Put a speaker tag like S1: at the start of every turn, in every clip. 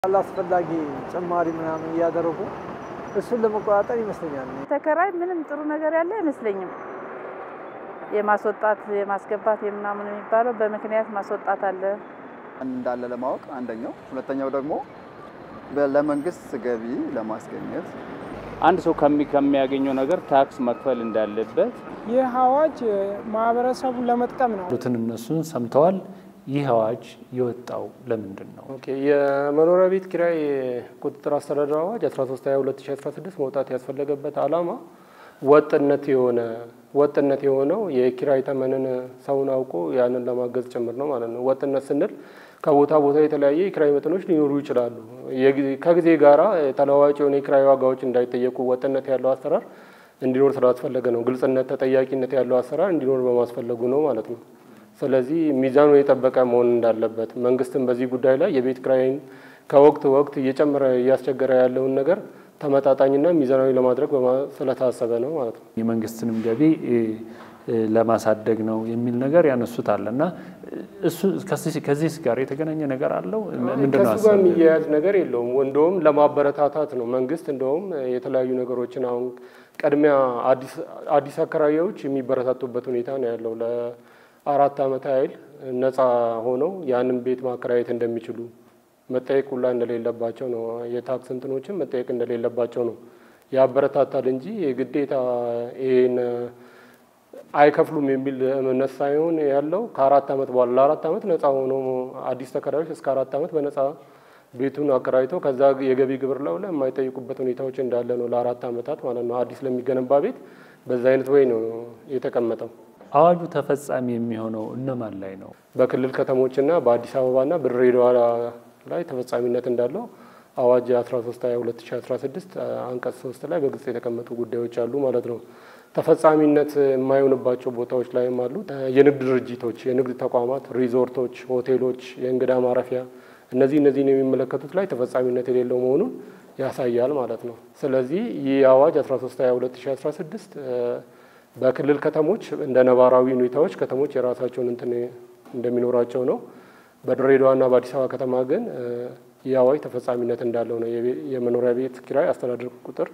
S1: አላስፈላጊ ጭማሪ ምናምን ያደረጉ እሱን ለመቆጣጠር ይመስለኛል።
S2: ተከራይ ምንም ጥሩ ነገር ያለ አይመስለኝም። የማስወጣት የማስገባት የምናምን የሚባለው በመክንያት ማስወጣት አለ
S3: እንዳለ ለማወቅ አንደኛው ሁለተኛው ደግሞ ለመንግስት ገቢ ለማስገኘት
S4: አንድ ሰው ከሚያገኘው ነገር ታክስ መክፈል እንዳለበት
S5: የሐዋጅ ማህበረሰቡን ለመጥቀም ነው።
S6: እነሱን ሰምተዋል። ይህ ሐዋጅ የወጣው ለምንድን ነው?
S7: ኦኬ የመኖሪያ ቤት ኪራይ ቁጥጥር አስተዳደር አዋጅ 13/2016 መውጣት ያስፈልገበት ዓላማ ወጥነት የሆነው የኪራይ ተመንን ሰውን አውቆ ያንን ለማገዝ ጭምር ነው ማለት ነው። ወጥነት ስንል ከቦታ ቦታ የተለያየ የኪራይ መጠኖች ሊኖሩ ይችላሉ። ከጊዜ ጋራ ተለዋዋጭ የሆነ የኪራይ ዋጋዎች እንዳይጠየቁ ወጥነት ያለው አሰራር እንዲኖር ስላስፈለገ ነው። ግልጽነት ተጠያቂነት ያለው አሰራር እንዲኖር በማስፈለጉ ነው ማለት ነው። ስለዚህ ሚዛኑ የጠበቀ መሆን እንዳለበት መንግስትም በዚህ ጉዳይ ላይ የቤት ኪራይን ከወቅት ወቅት እየጨመረ እያስቸገረ ያለውን ነገር ተመጣጣኝና ሚዛናዊ ለማድረግ ስለታሰበ ነው ማለት ነው።
S6: የመንግስትንም ገቢ ለማሳደግ ነው የሚል ነገር ያነሱታልና እሱ ከዚህ ጋር የተገናኘ ነገር አለው ምንድነው?
S7: ከሱ ጋር የሚያያዝ ነገር የለውም። እንደውም ለማበረታታት ነው መንግስት እንደውም የተለያዩ ነገሮችን አሁን ቀድሚያ አዲስ አከራዮች የሚበረታቱበት ሁኔታ ነው ያለው። ለ4 ዓመት ያህል ነፃ ሆነው ያንን ቤት ማከራየት እንደሚችሉ መጠየቅ ሁላ እንደሌለባቸው ነው። የታክስ እንትኖችን መጠየቅ እንደሌለባቸው ነው ያበረታታል እንጂ የግዴታ ይሄን አይከፍሉም የሚል እምነት ሳይሆን ያለው ከ4 ዓመት በኋላ ለ4 ዓመት ነፃ ሆኖ አዲስ ተከራዮች እስከ 4 ዓመት በነፃ ቤቱን አከራይተው ከዛ የገቢ ግብር ላይ የማይጠይቁበት ሁኔታዎች እንዳለ ነው ለ4 ዓመታት ማለት ነው። አዲስ ለሚገነባ ቤት በዛ አይነት ወይ ነው የተቀመጠው።
S6: አዋጁ ተፈጻሚ የሚሆነው እነማን ላይ ነው?
S7: በክልል ከተሞችና በአዲስ አበባና በድሬዳዋ ላይ ተፈጻሚነት እንዳለው አዋጅ 13/2016 አንቀጽ 3 ላይ በግልጽ የተቀመጡ ጉዳዮች አሉ ማለት ነው። ተፈጻሚነት የማይሆንባቸው ቦታዎች ላይም አሉ። የንግድ ድርጅቶች፣ የንግድ ተቋማት፣ ሪዞርቶች፣ ሆቴሎች፣ የእንግዳ ማረፊያ እነዚህን የሚመለከቱት ላይ ተፈጻሚነት የሌለው መሆኑን ያሳያል ማለት ነው። ስለዚህ ይህ አዋጅ 13/2016 በክልል ከተሞች እንደ ነባራዊ ሁኔታዎች ከተሞች የራሳቸውን እንትን እንደሚኖራቸው ነው። በድሬዳዋና በአዲስ አበባ ከተማ ግን ይህ አዋጅ ተፈጻሚነት እንዳለው ነው። የመኖሪያ ቤት ኪራይ አስተዳደር ቁጥር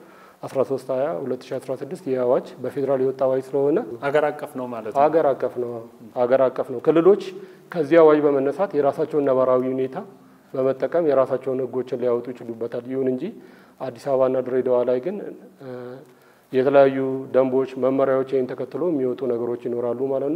S7: 13/2016 ይህ አዋጅ በፌደራል የወጣ አዋጅ ስለሆነ
S6: ሀገር አቀፍ ነው ማለት ነው።
S7: ሀገር አቀፍ ነው። ክልሎች ከዚህ አዋጅ በመነሳት የራሳቸውን ነባራዊ ሁኔታ በመጠቀም የራሳቸውን ህጎችን ሊያወጡ ይችሉበታል። ይሁን እንጂ አዲስ አበባና ድሬዳዋ ላይ ግን የተለያዩ ደንቦች፣ መመሪያዎች ይህን ተከትሎ የሚወጡ ነገሮች ይኖራሉ ማለት ነው።